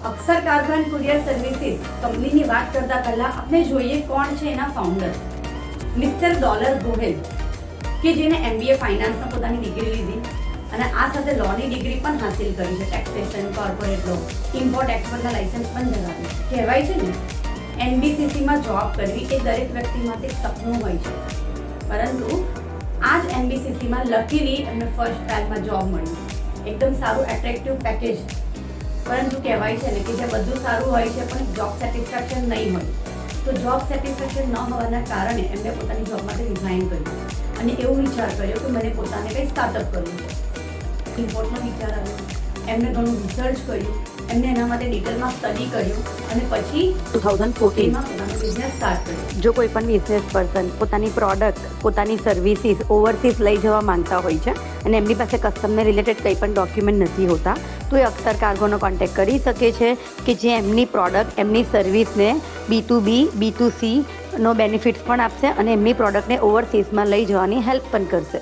Akshar cargo and courier services કંપનીની વાત કરતા પહેલા આપણે જોઈએ કોણ છે એના ફાઉન્ડર મિસ્ટર ડોલર ગોહેલ, કે જેને MBA ફાઇનાન્સમાં પોતાની ડિગ્રી લીધી અને આ સાથે લોની ડિગ્રી પણ હાસિલ કરી છે, ટેક્સેશન, કોર્પોરેટ લો, ઇમ્પોર્ટ એક્સપોર્ટના લાયસન્સ પણ ધરાવે છે. કહેવાય છે ને NBCCમાં જોબ કરવી એ દરેક વ્યક્તિ માટે એક સપનું હોય છે, પરંતુ આ જ NBCCમાં લકીલી એમને ફર્સ્ટ ટાઈમમાં જોબ મળી. એકદમ સારું એટ્રેક્ટિવ પેકેજ, પરંતુ કહેવાય છે ને કે જે બધું સારું હોય છે પણ જોબ સેટિસ્ફેક્શન નહીં હોય, તો જોબ સેટિસ્ફેક્શન ન હોવાના કારણે એમને પોતાની જોબ માટે રિઝાઇન કર્યું અને એવું વિચાર કર્યો કે મને પોતાને કંઈ સ્ટાર્ટઅપ કરવું છે. ઇમ્પોર્ટનો વિચાર આવ્યો, એમને ઘણું રિસર્ચ કર્યું, એમને એના માટે ડિટેલમાં સ્ટડી કર્યું અને પછી 2014 માં પોતાનો બિઝનેસ સ્ટાર્ટ કર્યો. જો કોઈ પણ બિઝનેસ પર્સન પોતાની પ્રોડક્ટ, પોતાની સર્વિસીસ ઓવરસીઝ લઈ જવા માંગતા હોય છે અને એમની પાસે કસ્ટમને રિલેટેડ કંઈ પણ ડોક્યુમેન્ટ નથી હોતા, તો એ અક્ષર કાર્ગોનો કોન્ટેક્ટ કરી શકે છે કે જે એમની પ્રોડક્ટ, એમની સર્વિસને B2B, B2C નો બેનિફિટ્સ પણ આપશે અને એમની પ્રોડક્ટને ઓવરસીઝમાં લઈ જવાની હેલ્પ પણ કરશે.